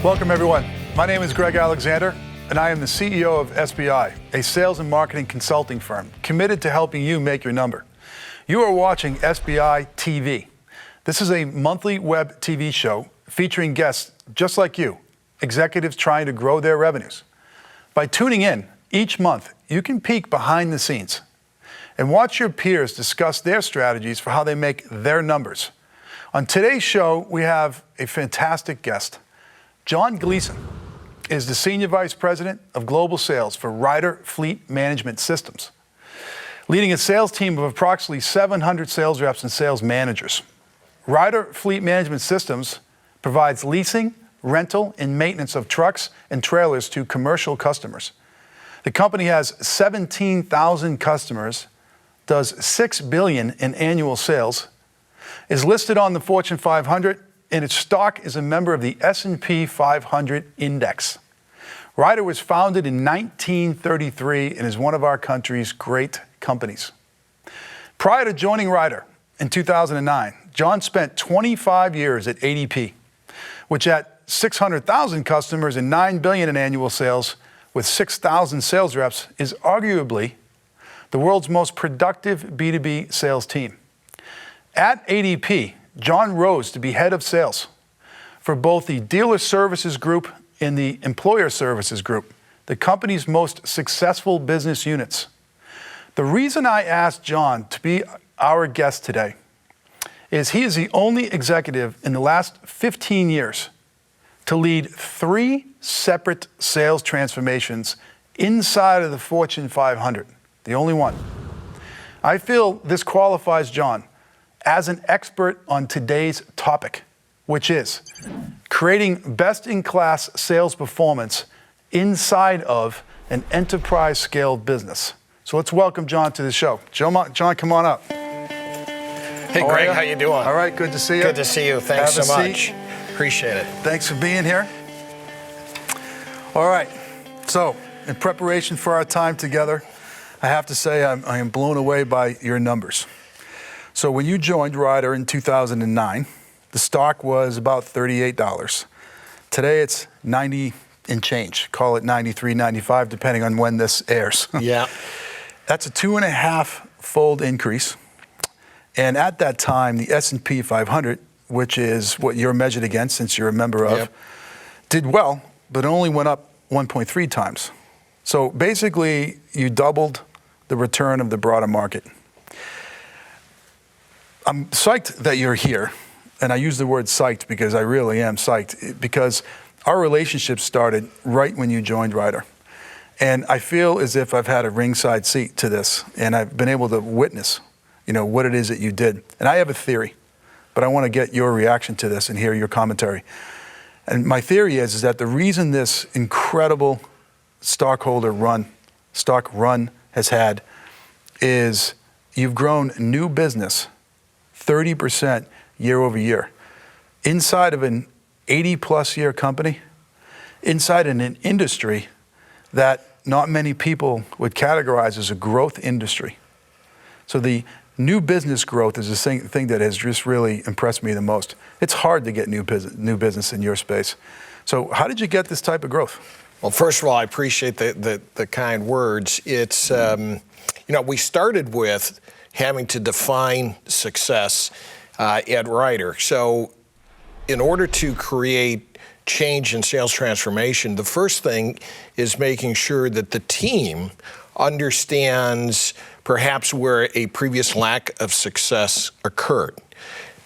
Welcome, everyone. My name is Greg Alexander, and I am the CEO of SBI, a sales and marketing consulting firm committed to helping you make your number. You are watching SBI TV. This is a monthly web TV show featuring guests just like you, executives trying to grow their revenues. By tuning in each month, you can peek behind the scenes and watch your peers discuss their strategies for how they make their numbers. On today's show, we have a fantastic guest. John Gleason is the Senior Vice President of Global Sales for Ryder Fleet Management Systems, leading a sales team of approximately 700 sales reps and sales managers. Ryder Fleet Management Systems provides leasing, rental, and maintenance of trucks and trailers to commercial customers. The company has 17,000 customers, does $6 billion in annual sales, is listed on the Fortune 500, and its stock is a member of the S&P 500 index. Ryder was founded in 1933 and is one of our country's great companies. Prior to joining Ryder in 2009, John spent 25 years at ADP, which at 600,000 customers and $9 billion in annual sales with 6,000 sales reps is arguably the world's most productive B2B sales team. At ADP, John rose to be head of sales for both the Dealer Services Group and the Employer Services Group, the company's most successful business units. The reason I asked John to be our guest today is he is the only executive in the last 15 years to lead 3 separate sales transformations inside of the Fortune 500, the only one. I feel this qualifies John as an expert on today's topic, which is creating best-in-class sales performance inside of an enterprise-scale business. So let's welcome John to the show. John, come on up. Hey, Greg, how you doing? All right, good to see you. Good to see you. Thanks so much. Appreciate it. Thanks for being here. All right, so in preparation for our time together, I have to say I am blown away by your numbers. So when you joined Ryder in 2009, the stock was about $38. Today it's 90 and change. Call it 93, 95, depending on when this airs. Yeah. That's a 2.5-fold increase. And at that time, the S&P 500, which is what you're measured against since you're a member of, did well, but only went up 1.3 times. So basically, you doubled the return of the broader market. I'm psyched that you're here, and I use the word psyched because I really am psyched, because our relationship started right when you joined Ryder. And I feel as if I've had a ringside seat to this, and I've been able to witness, what it is that you did. And I have a theory, but I want to get your reaction to this and hear your commentary. And my theory is that the reason this incredible stock run has had is you've grown new business 30% year over year. Inside of an 80-plus year company, inside in an industry that not many people would categorize as a growth industry. So the new business growth is the thing that has just really impressed me the most. It's hard to get new business in your space. So how did you get this type of growth? Well, first of all, I appreciate the kind words. It's, we started with having to define success at Ryder. So in order to create change in sales transformation, the first thing is making sure that the team understands perhaps where a previous lack of success occurred.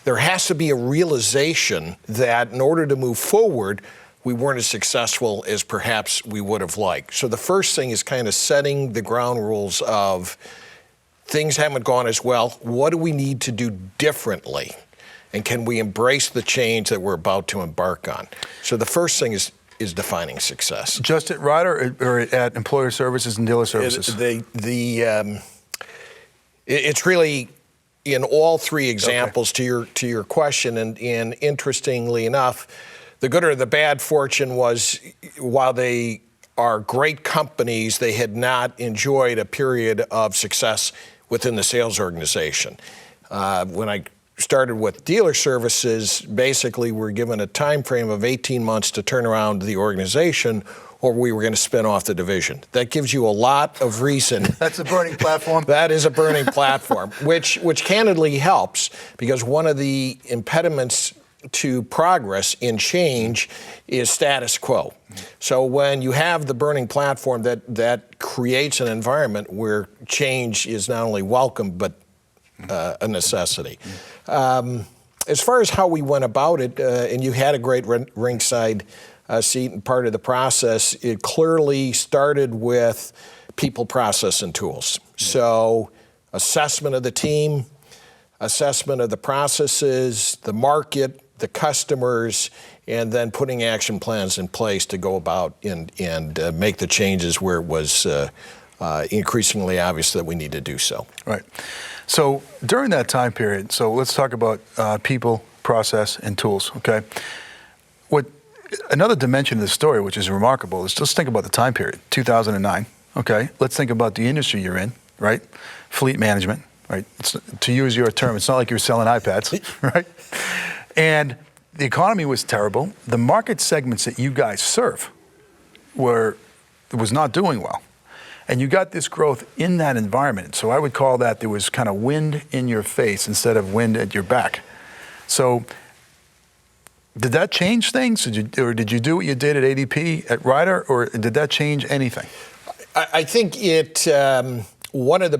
There has to be a realization that in order to move forward, we weren't as successful as perhaps we would have liked. So the first thing is kind of setting the ground rules of things haven't gone as well. What do we need to do differently? And can we embrace the change that we're about to embark on? So the first thing is defining success. Just at Ryder or at Employer Services and Dealer Services? It's really in all 3 examples. Okay. to your question, and interestingly enough, the good or the bad fortune was while they are great companies, they had not enjoyed a period of success within the sales organization. When I started with dealer services, basically we're given a time frame of 18 months to turn around the organization, or we were going to spin off the division. That gives you a lot of reason. That's a burning platform. That is a burning platform, which candidly helps, because one of the impediments to progress in change is status quo. So when you have the burning platform, that creates an environment where change is not only welcome, but a necessity. As far as how we went about it, and you had a great ringside seat and part of the process, it clearly started with people, process, and tools. So assessment of the team, assessment of the processes, the market, the customers, and then putting action plans in place to go about and make the changes where it was increasingly obvious that we need to do so. Right. So during that time period, so let's talk about people, process, and tools, okay? Another dimension of the story, which is remarkable, is just think about the time period, 2009, okay? Let's think about the industry you're in, right? Fleet management, right? To use your term, it's not like you're selling iPads, right? And the economy was terrible. The market segments that you guys serve was not doing well. And you got this growth in that environment. So I would call that there was kind of wind in your face instead of wind at your back. So did that change things? Or did you do what you did at ADP at Ryder, or did that change anything? I think it one of the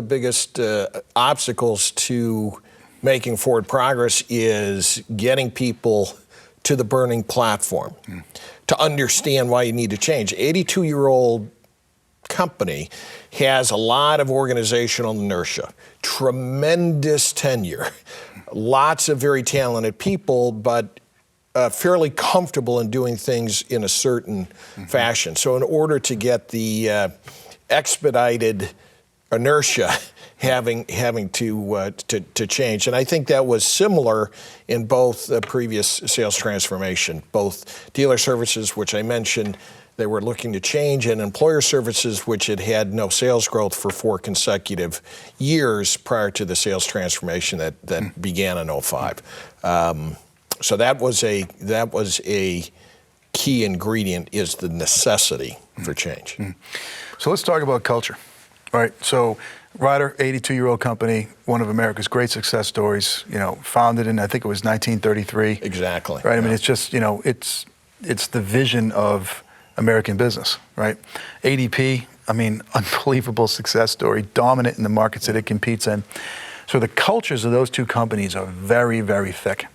biggest obstacles to making forward progress is getting people to the burning platform to understand why you need to change. 82-year-old company has a lot of organizational inertia, tremendous tenure, lots of very talented people, but fairly comfortable in doing things in a certain fashion. So in order to get the expedited inertia having to change, and I think that was similar in both the previous sales transformation, both dealer services, which I mentioned, they were looking to change, and employer services, which had no sales growth for 4 consecutive years prior to the sales transformation that began in 2005. So that was a key ingredient, is the necessity for change. So let's talk about culture. All right, so Ryder, 82-year-old company, one of America's great success stories, founded in, I think it was 1933. Exactly. Right, I mean, it's just, it's the vision of American business, right? ADP, I mean, unbelievable success story, dominant in the markets that it competes in. So the cultures of those two companies are very, very thick.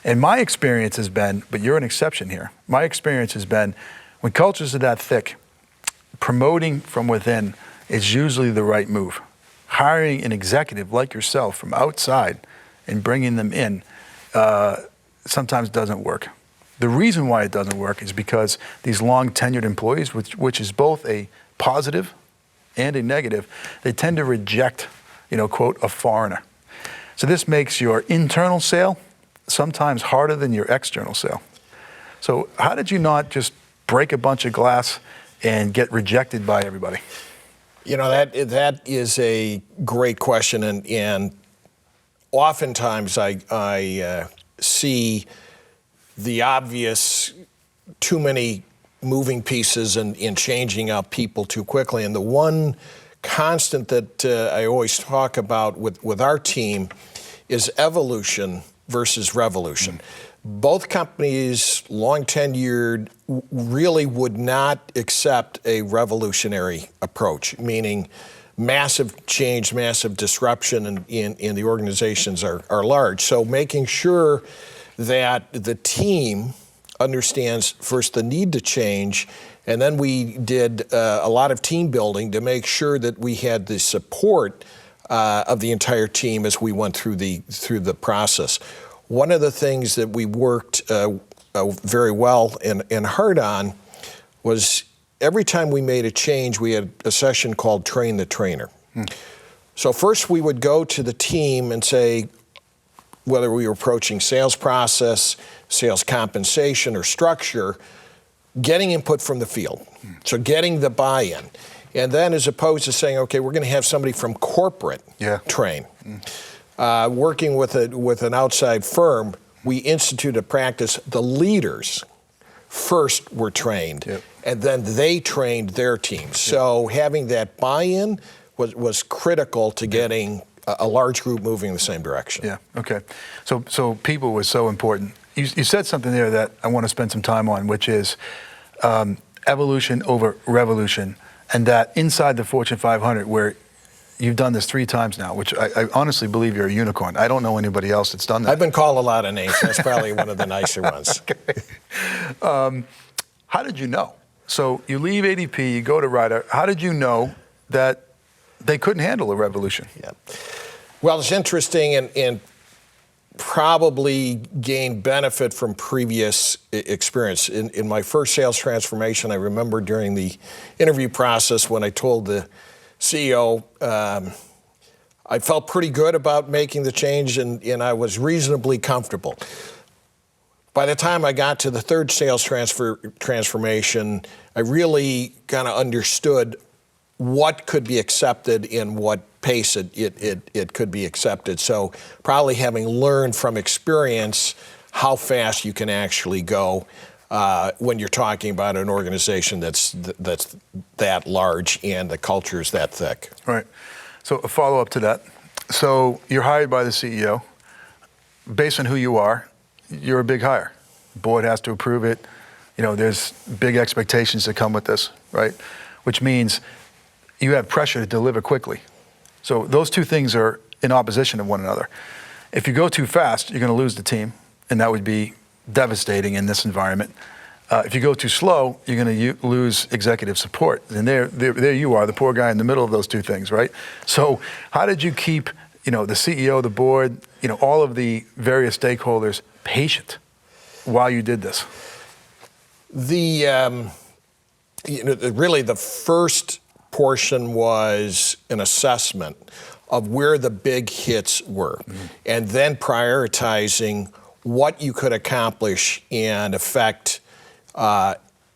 And my experience has been, but you're an exception here, my experience has been when cultures are that thick, promoting from within is usually the right move. Hiring an executive like yourself from outside and bringing them in sometimes doesn't work. The reason why it doesn't work is because these long tenured employees, which is both a positive and a negative, they tend to reject, quote, a foreigner. So this makes your internal sale sometimes harder than your external sale. So how did you not just break a bunch of glass and get rejected by everybody? That is a great question, and oftentimes I see the obvious too many moving pieces and changing out people too quickly. And the one constant that I always talk about with our team is evolution versus revolution. Both companies, long tenured, really would not accept a revolutionary approach, meaning massive change, massive disruption in the organizations are large. So making sure that the team understands first the need to change, and then we did a lot of team building to make sure that we had the support of the entire team as we went through the process. One of the things that we worked very well and hard on was every time we made a change, we had a session called Train the Trainer. So first we would go to the team and say, whether we were approaching sales process, sales compensation, or structure, getting input from the field. So getting the buy-in. And then as opposed to saying, okay, we're going to have somebody from corporate train. working with an outside firm, we instituted a practice. The leaders first were trained, Yep. and then they trained their teams. So having that buy-in was critical to getting a large group moving in the same direction. Yeah, okay. So people was so important. You said something there that I want to spend some time on, which is evolution over revolution, and that inside the Fortune 500, where you've done this 3 times now, which I honestly believe you're a unicorn. I don't know anybody else that's done that. I've been called a lot of names. That's probably one of the nicer ones. Okay. How did you know? So you leave ADP, you go to Ryder. How did you know that they couldn't handle a revolution? Yeah. Well, it's interesting and probably gained benefit from previous experience. In my first sales transformation, I remember during the interview process when I told the CEO, I felt pretty good about making the change and I was reasonably comfortable. By the time I got to the third sales transformation, I really kind of understood what could be accepted and what pace it could be accepted. So probably having learned from experience how fast you can actually go when you're talking about an organization that's that large and the culture is that thick. Right. So a follow-up to that. So you're hired by the CEO. Based on who you are, you're a big hire. Board has to approve it. You know, there's big expectations that come with this, right? Which means you have pressure to deliver quickly. So those two things are in opposition of one another. If you go too fast, you're going to lose the team, and that would be devastating in this environment. If you go too slow, you're going to lose executive support. And there you are, the poor guy in the middle of those two things, right? So how did you keep, the CEO, the board, all of the various stakeholders patient while you did this? Really the first portion was an assessment of where the big hits were, and then prioritizing what you could accomplish and affect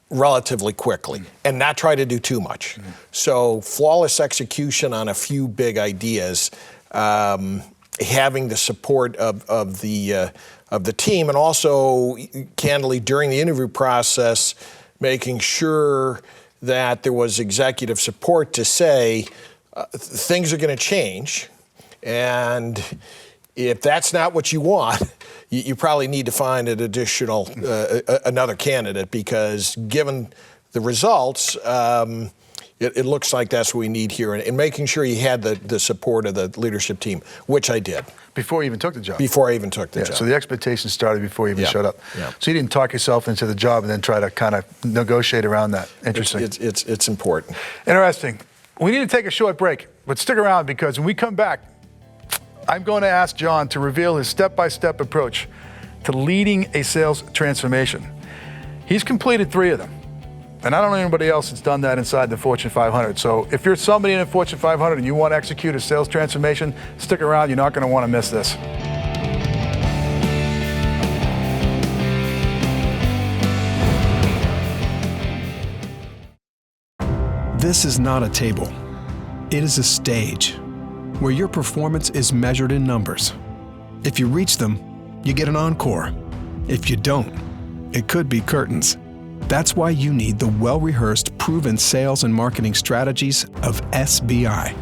relatively quickly, and not try to do too much. So flawless execution on a few big ideas, having the support of the team, and also candidly during the interview process, making sure that there was executive support to say things are going to change, and if that's not what you want, you probably need to find an additional another candidate, because given the results, it looks like that's what we need here, and making sure you had the support of the leadership team, which I did. Before you even took the job? Before I even took the job. So the expectations started before you even showed up. Yeah. So you didn't talk yourself into the job and then try to kind of negotiate around that. Interesting. It's important. Interesting. We need to take a short break, but stick around, because when we come back, I'm going to ask John to reveal his step-by-step approach to leading a sales transformation. He's completed 3 of them. And I don't know anybody else that's done that inside the Fortune 500. So if you're somebody in the Fortune 500 and you want to execute a sales transformation, stick around. You're not going to want to miss this. This is not a table. It is a stage where your performance is measured in numbers. If you reach them, you get an encore. If you don't, it could be curtains. That's why you need the well-rehearsed, proven sales and marketing strategies of SBI.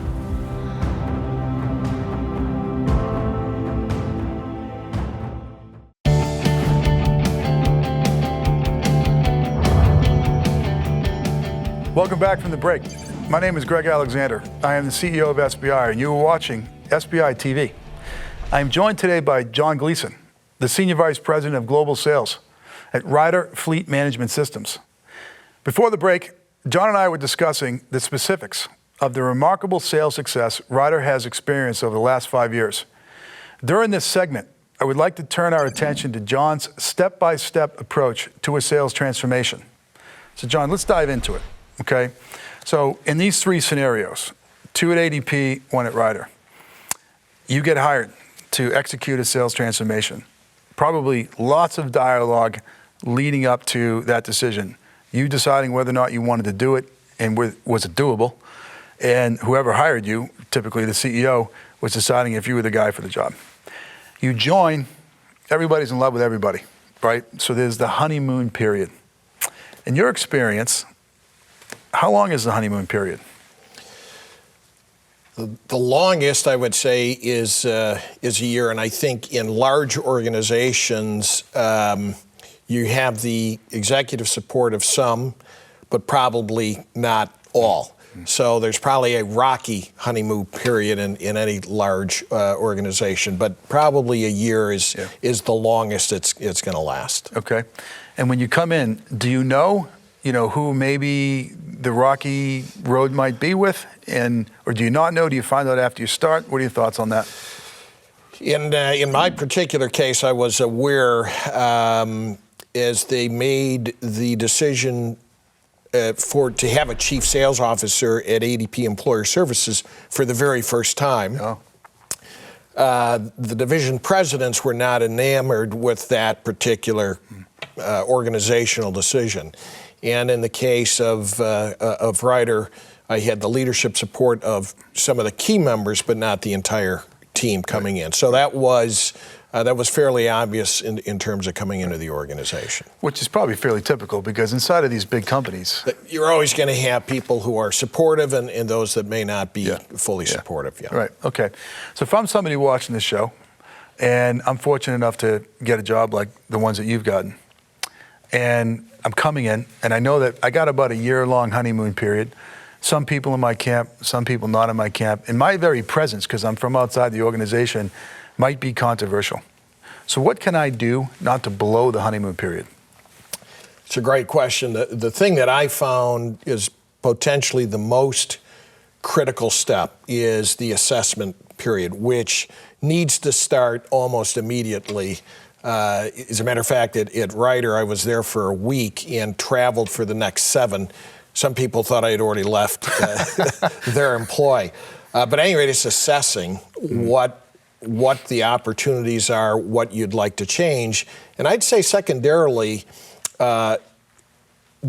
Welcome back from the break. My name is Greg Alexander. I am the CEO of SBI, and you are watching SBI TV. I am joined today by John Gleason, the Senior Vice President of Global Sales at Ryder Fleet Management Systems. Before the break, John and I were discussing the specifics of the remarkable sales success Ryder has experienced over the last 5 years. During this segment, I would like to turn our attention to John's step-by-step approach to a sales transformation. So John, let's dive into it, okay? So in these 3 scenarios, 2 at ADP, 1 at Ryder, you get hired to execute a sales transformation. Probably lots of dialogue leading up to that decision. You deciding whether or not you wanted to do it and was it doable, and whoever hired you, typically the CEO, was deciding if you were the guy for the job. You join, everybody's in love with everybody, right? So there's the honeymoon period. In your experience, how long is the honeymoon period? The longest, I would say, is a year, and I think in large organizations, you have the executive support of some, but probably not all. So there's probably a rocky honeymoon period in any large organization, but probably a year is the longest it's going to last. Okay. And when you come in, do you know who maybe the rocky road might be with, or do you not know? Do you find out after you start? What are your thoughts on that? In my particular case, I was aware as they made the decision to have a chief sales officer at ADP Employer Services for the very first time. Oh. The division presidents were not enamored with that particular organizational decision. And in the case of Ryder, I had the leadership support of some of the key members, but not the entire team coming in. So that was fairly obvious in terms of coming into the organization. Which is probably fairly typical, because inside of these big companies, you're always going to have people who are supportive and those that may not be fully supportive. Yeah. Right. Okay. So if I'm somebody watching this show, and I'm fortunate enough to get a job like the ones that you've gotten, and I'm coming in, and I know that I got about a year-long honeymoon period. Some people in my camp, some people not in my camp. And my very presence, because I'm from outside the organization, might be controversial. So what can I do not to blow the honeymoon period? It's a great question. The thing that I found is potentially the most critical step is the assessment period, which needs to start almost immediately. As a matter of fact, at Ryder, I was there for a week and traveled for the next 7. Some people thought I had already left their employ. But at any rate, it's assessing what the opportunities are, what you'd like to change. And I'd say secondarily,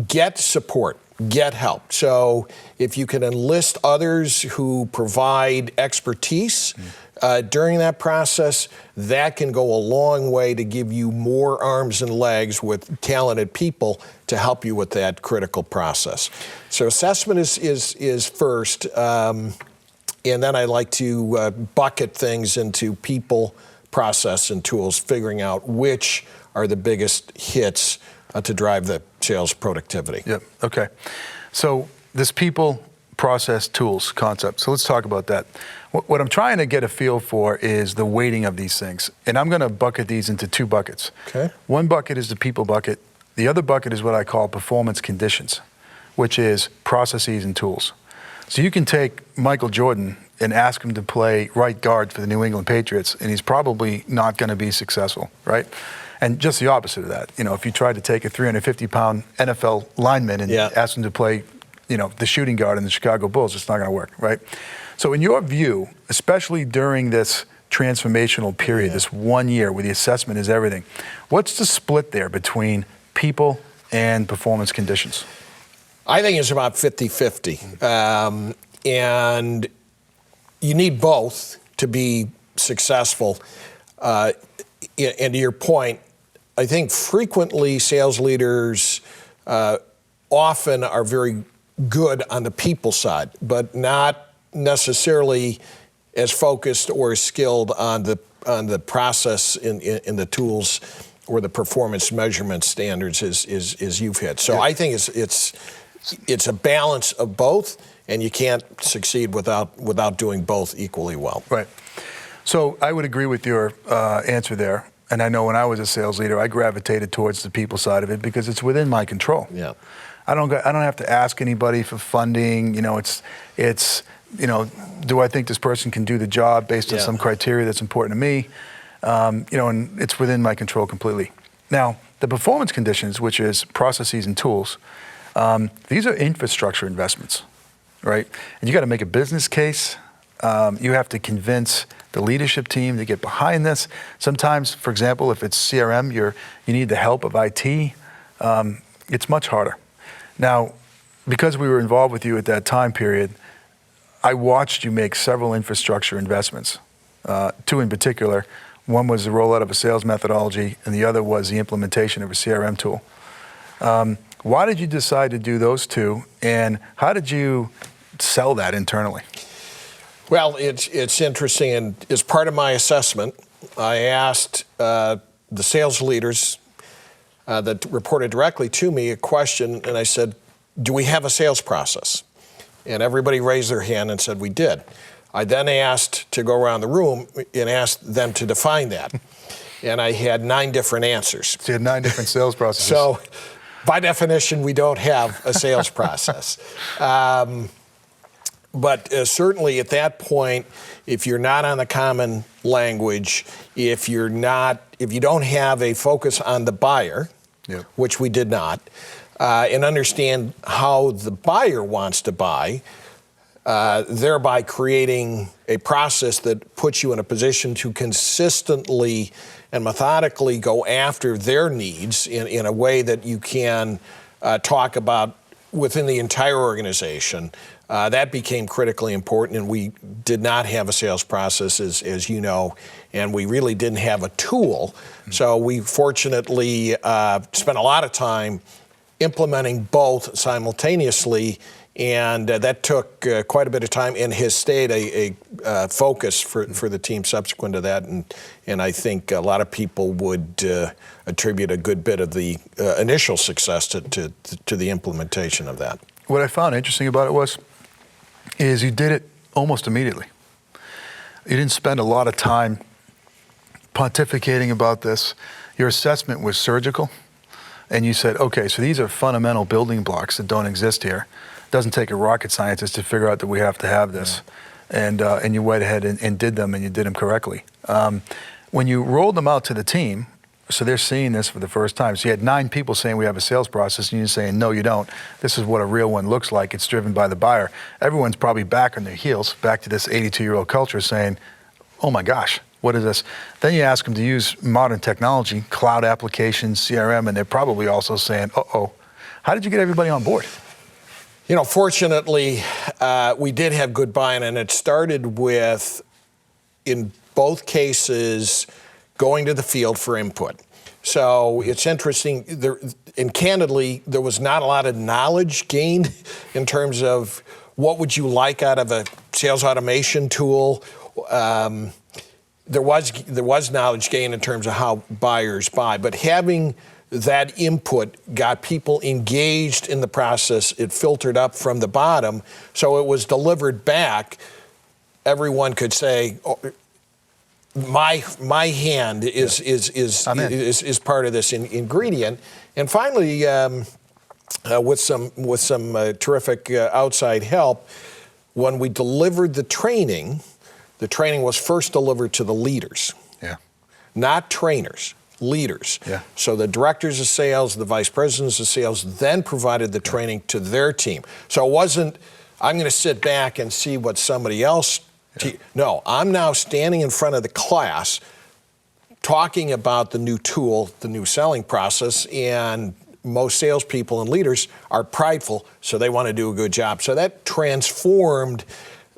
get support, get help. So if you can enlist others who provide expertise during that process, that can go a long way to give you more arms and legs with talented people to help you with that critical process. So assessment is first, and then I like to bucket things into people, process, and tools, figuring out which are the biggest hits to drive the sales productivity. Yep. Okay. So this people, process, tools concept. So let's talk about that. What I'm trying to get a feel for is the weighting of these things. And I'm going to bucket these into 2 buckets. Okay. One bucket is the people bucket. The other bucket is what I call performance conditions, which is processes and tools. So you can take Michael Jordan and ask him to play right guard for the New England Patriots, and he's probably not going to be successful, right? And just the opposite of that. If you tried to take a 350-pound NFL lineman and ask him to play, the shooting guard in the Chicago Bulls, it's not going to work, right? So in your view, especially during this transformational period, this 1 year where the assessment is everything, what's the split there between people and performance conditions? I think it's about 50-50. And you need both to be successful. And to your point, I think frequently sales leaders often are very good on the people side, but not necessarily as focused or as skilled on the process in the tools or the performance measurement standards as you've hit. So I think it's a balance of both, and you can't succeed without doing both equally well. Right. So I would agree with your answer there. And I know when I was a sales leader, I gravitated towards the people side of it because it's within my control. Yeah. I don't have to ask anybody for funding. It's do I think this person can do the job based on some criteria that's important to me? And it's within my control completely. Now, the performance conditions, which is processes and tools, these are infrastructure investments, right? And you got to make a business case. You have to convince the leadership team to get behind this. Sometimes, for example, if it's CRM, you need the help of IT. It's much harder. Now, because we were involved with you at that time period, I watched you make several infrastructure investments. two in particular. One was the rollout of a sales methodology, and the other was the implementation of a CRM tool. Why did you decide to do those two, and how did you sell that internally? Well, it's interesting, and as part of my assessment, I asked the sales leaders that reported directly to me a question, and I said, do we have a sales process? And everybody raised their hand and said we did. I then asked to go around the room and asked them to define that. And I had 9 different answers. So you had 9 different sales processes. So by definition, we don't have a sales process. But certainly at that point, if you're not on the common language, if you don't have a focus on the buyer, yep. which we did not, and understand how the buyer wants to buy, thereby creating a process that puts you in a position to consistently and methodically go after their needs in a way that you can talk about within the entire organization. That became critically important, and we did not have a sales process, as you know, and we really didn't have a tool. So we fortunately spent a lot of time implementing both simultaneously, and that took quite a bit of time and has stayed a focus for the team subsequent to that. And I think a lot of people would attribute a good bit of the initial success to the implementation of that. What I found interesting about it is you did it almost immediately. You didn't spend a lot of time pontificating about this. Your assessment was surgical, and you said, okay, so these are fundamental building blocks that don't exist here. It doesn't take a rocket scientist to figure out that we have to have this. Yeah. And you went ahead and did them, and you did them correctly. When you rolled them out to the team, so they're seeing this for the first time. So you had 9 people saying we have a sales process, and you're saying, no, you don't. This is what a real one looks like. It's driven by the buyer. Everyone's probably back on their heels, back to this 82-year-old culture saying, oh my gosh, what is this? Then you ask them to use modern technology, cloud applications, CRM, and they're probably also saying, uh-oh. How did you get everybody on board? You know, fortunately, we did have good buy-in, and it started with, in both cases, going to the field for input. So it's interesting, and candidly, there was not a lot of knowledge gained in terms of what would you like out of a sales automation tool. There was knowledge gained in terms of how buyers buy, but having that input got people engaged in the process. It filtered up from the bottom, so it was delivered back. Everyone could say, oh, my hand is part of this ingredient. And finally, with some terrific outside help, when we delivered the training was first delivered to the leaders, not trainers, leaders. Yeah. So the directors of sales, the vice presidents of sales, then provided the training to their team. So it wasn't, I'm going to sit back and see what somebody else. No, I'm now standing in front of the class talking about the new tool, the new selling process, and most salespeople and leaders are prideful, so they want to do a good job. So that transformed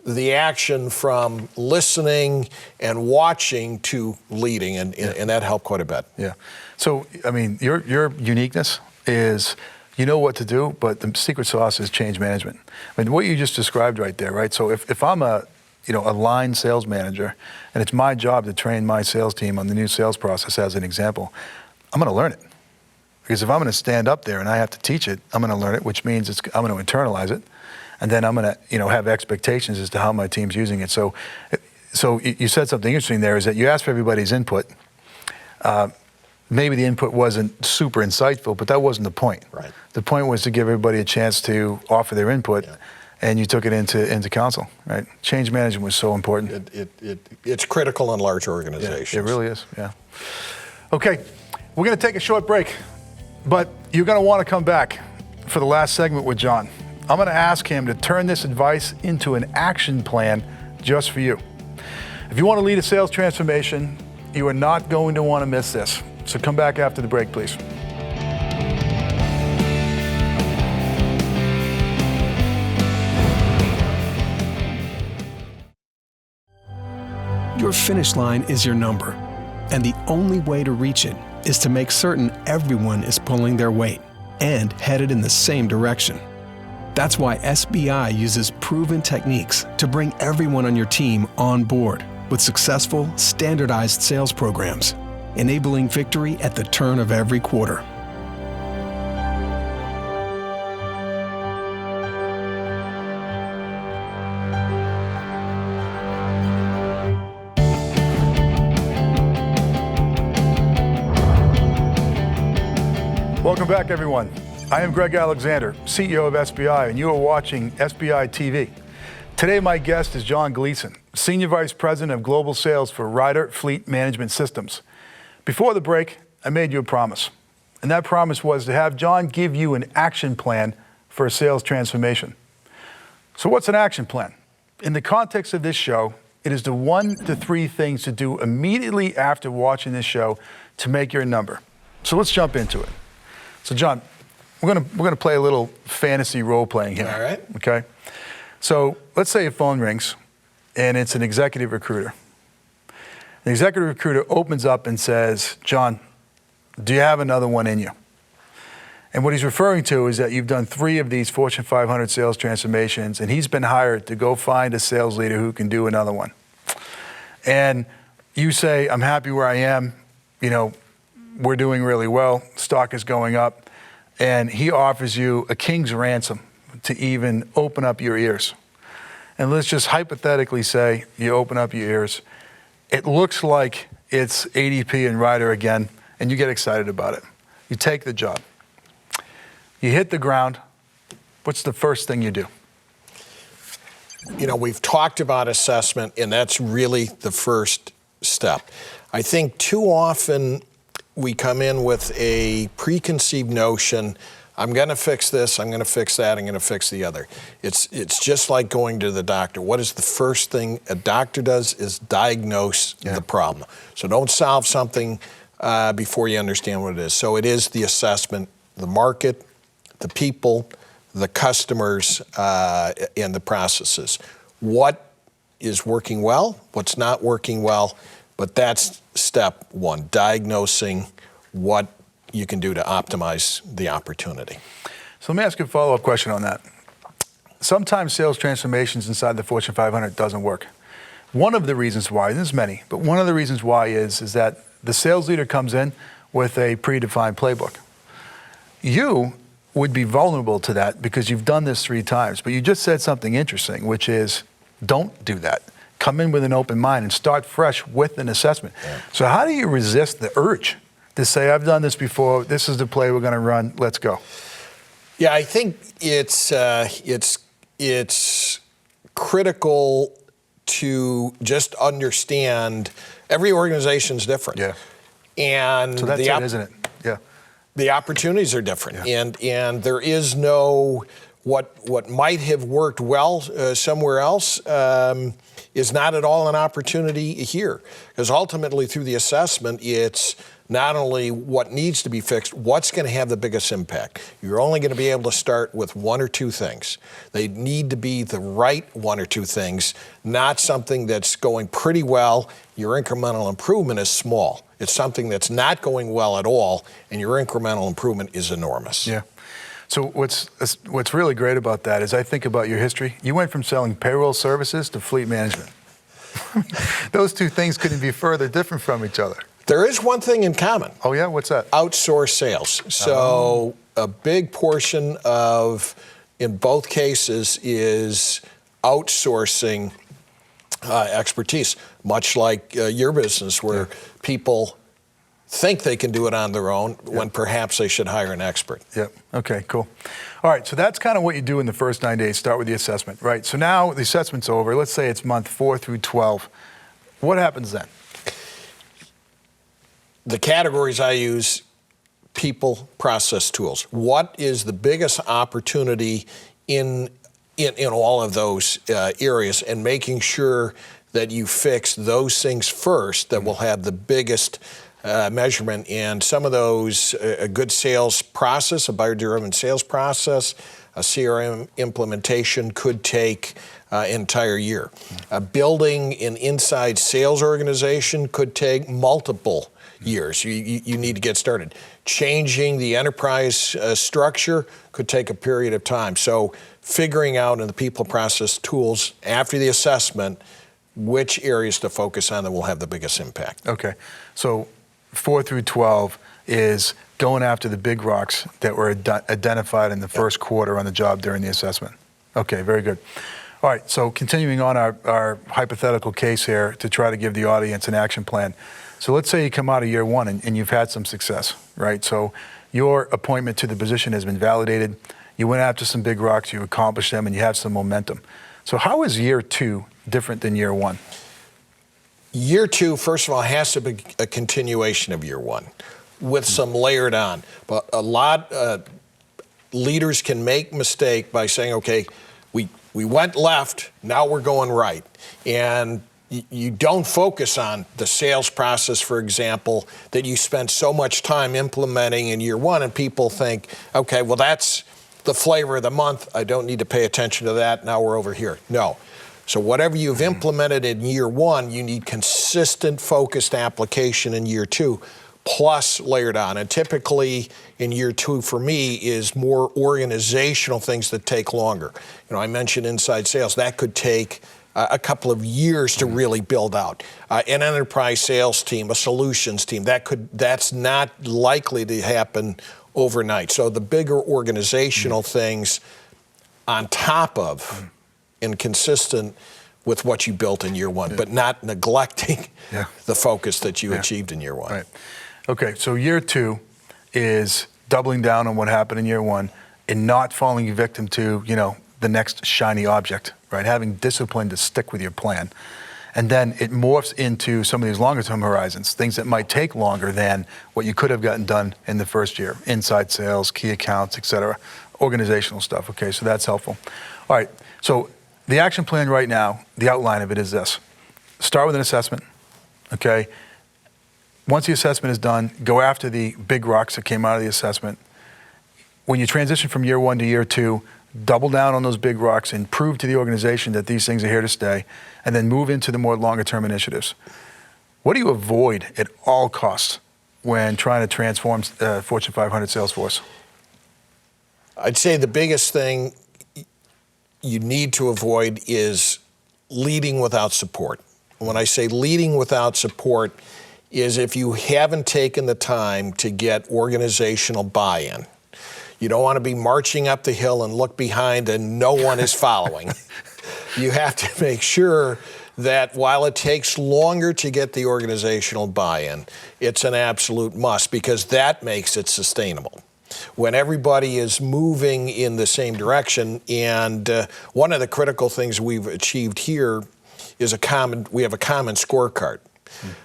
the action from listening and watching to leading, and that helped quite a bit. Yeah. So, I mean, your uniqueness is you know what to do, but the secret sauce is change management. I mean, what you just described right there, right? So if I'm a line sales manager, and it's my job to train my sales team on the new sales process as an example, I'm going to learn it. Because if I'm going to stand up there and I have to teach it, I'm going to learn it, which means I'm going to internalize it, and then I'm going to have expectations as to how my team's using it. So you said something interesting there, is that you asked for everybody's input. Maybe the input wasn't super insightful, but that wasn't the point. Right. The point was to give everybody a chance to offer their input. Yeah. And you took it into council, right? Change management was so important. It's critical in large organizations. Yeah, it really is, yeah. Okay, we're going to take a short break, but you're going to want to come back for the last segment with John. I'm going to ask him to turn this advice into an action plan just for you. If you want to lead a sales transformation, you are not going to want to miss this. So come back after the break, please. Your finish line is your number, and the only way to reach it is to make certain everyone is pulling their weight and headed in the same direction. That's why SBI uses proven techniques to bring everyone on your team on board with successful, standardized sales programs, enabling victory at the turn of every quarter. Welcome back, everyone. I am Greg Alexander, CEO of SBI, and you are watching SBI TV. Today, my guest is John Gleason, Senior Vice President of Global Sales for Ryder Fleet Management Systems. Before the break, I made you a promise, and that promise was to have John give you an action plan for a sales transformation. So what's an action plan? In the context of this show, it is the 1 to 3 things to do immediately after watching this show to make your number. So let's jump into it. So John, we're gonna play a little fantasy role playing here. All right. Okay. So let's say a phone rings, and it's an executive recruiter. The executive recruiter opens up and says, "John, do you have another one in you?" And what he's referring to is that you've done 3 of these Fortune 500 sales transformations, and he's been hired to go find a sales leader who can do another one. And you say, "I'm happy where I am. You know, we're doing really well. Stock is going up." And he offers you a king's ransom to even open up your ears. And let's just hypothetically say you open up your ears. It looks like it's ADP and Ryder again, and you get excited about it. You take the job. You hit the ground. What's the first thing you do? You know, we've talked about assessment, and that's really the first step. I think too often we come in with a preconceived notion, I'm going to fix this, I'm going to fix that, I'm going to fix the other. It's just like going to the doctor. What is the first thing a doctor does is diagnose the problem. So don't solve something before you understand what it is. So it is the assessment, the market, the people, the customers, and the processes. What is working well, what's not working well, but that's step 1, diagnosing what you can do to optimize the opportunity. So let me ask you a follow-up question on that. Sometimes sales transformations inside the Fortune 500 doesn't work. One of the reasons why, there's many, but one of the reasons why is that the sales leader comes in with a predefined playbook. You would be vulnerable to that because you've done this 3 times, but you just said something interesting, which is don't do that. Come in with an open mind and start fresh with an assessment. Yeah. So how do you resist the urge to say, I've done this before, this is the play we're going to run, let's go? Yeah, I think it's critical to just understand every organization's different. Yeah. And so that's it, isn't it? Yeah. The opportunities are different. Yeah. And there is no, what might have worked well somewhere else is not at all an opportunity here. Because ultimately through the assessment, it's not only what needs to be fixed, what's going to have the biggest impact. You're only going to be able to start with 1 or 2 things. They need to be the right 1 or 2 things, not something that's going pretty well. Your incremental improvement is small. It's something that's not going well at all, and your incremental improvement is enormous. Yeah. So what's really great about that is I think about your history. You went from selling payroll services to fleet management. Those 2 things couldn't be further different from each other. There is one thing in common. Oh yeah, what's that? Outsourced sales. So a big portion of, in both cases, is outsourcing expertise, much like your business where people think they can do it on their own when perhaps they should hire an expert. Yep. Okay, cool. All right, so that's kind of what you do in the first 9 days. Start with the assessment, right? So now the assessment's over. Let's say it's month 4 through 12. What happens then? The categories I use, people, process, tools. What is the biggest opportunity in all of those areas, and making sure that you fix those things first that will have the biggest measurement, and some of those, a good sales process, a buyer-driven sales process, a CRM implementation could take an entire year. Building an inside sales organization could take multiple years. You need to get started. Changing the enterprise structure could take a period of time. So figuring out in the people process tools after the assessment which areas to focus on that will have the biggest impact. Okay, so 4 through 12 is going after the big rocks that were identified in the first quarter on the job during the assessment. Okay, very good. All right, so continuing on our hypothetical case here to try to give the audience an action plan. So let's say you come out of year one and you've had some success, right? So your appointment to the position has been validated. You went after some big rocks, you accomplished them, and you have some momentum. So how is year two different than year one? Year two, first of all, has to be a continuation of year one with some layered on. But a lot leaders can make mistake by saying, okay, we went left, now we're going right. And you don't focus on the sales process, for example, that you spent so much time implementing in year one, and people think, okay, well, that's the flavor of the month. I don't need to pay attention to that. Now we're over here. No. So whatever you've implemented in year one, you need consistent, focused application in year two, plus layered on. And typically in year two, for me, is more organizational things that take longer. You know, I mentioned inside sales. That could take a couple of years to really build out. An enterprise sales team, a solutions team, that's not likely to happen overnight. So the bigger organizational things on top of and consistent with what you built in year one, but not neglecting the focus that you achieved in year one. Right. Okay, so year two is doubling down on what happened in year one and not falling victim to, the next shiny object, right? Having discipline to stick with your plan. And then it morphs into some of these longer term horizons, things that might take longer than what you could have gotten done in the first year. Inside sales, key accounts, et cetera, organizational stuff. Okay, so that's helpful. All right, so the action plan right now, the outline of it is this. Start with an assessment, okay? Once the assessment is done, go after the big rocks that came out of the assessment. When you transition from year one to year two, double down on those big rocks and prove to the organization that these things are here to stay, and then move into the more longer term initiatives. What do you avoid at all costs when trying to transform Fortune 500 sales force? I'd say the biggest thing you need to avoid is leading without support. When I say leading without support is if you haven't taken the time to get organizational buy-in. You don't want to be marching up the hill and look behind and no one is following. You have to make sure that while it takes longer to get the organizational buy-in, it's an absolute must because that makes it sustainable. When everybody is moving in the same direction, and one of the critical things we've achieved here is we have a common scorecard.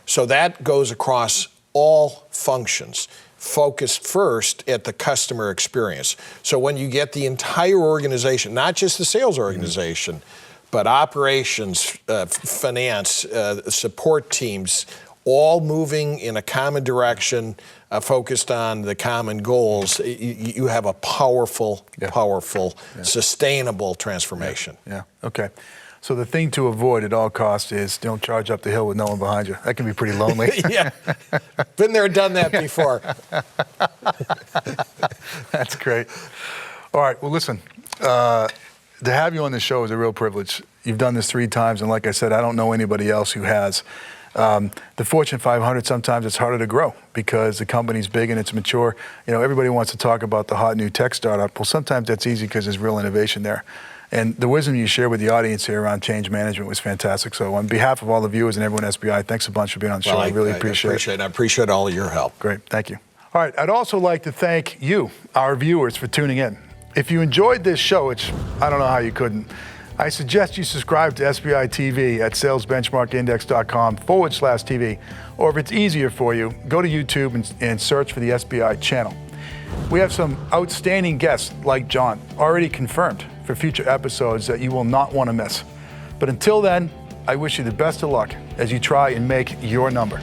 So that goes across all functions, focused first at the customer experience. So when you get the entire organization, not just the sales organization, but operations, finance, support teams, all moving in a common direction, focused on the common goals, you have a powerful, sustainable transformation. Yeah, okay. So the thing to avoid at all costs is don't charge up the hill with no one behind you. That can be pretty lonely. Yeah, been there, done that before. That's great. All right, well listen, to have you on the show is a real privilege. You've done this 3 times, and like I said, I don't know anybody else who has. The Fortune 500, sometimes it's harder to grow because the company's big and it's mature. Everybody wants to talk about the hot new tech startup. Well, sometimes that's easy because there's real innovation there. And the wisdom you share with the audience here around change management was fantastic. So on behalf of all the viewers and everyone at SBI, thanks a bunch for being on the show. I really appreciate it. I appreciate all of your help. Great, thank you. All right, I'd also like to thank you, our viewers, for tuning in. If you enjoyed this show, which I don't know how you couldn't, I suggest you subscribe to SBI TV at salesbenchmarkindex.com/TV, or if it's easier for you, go to YouTube and search for the SBI channel. We have some outstanding guests like John already confirmed for future episodes that you will not want to miss. But until then, I wish you the best of luck as you try and make your number.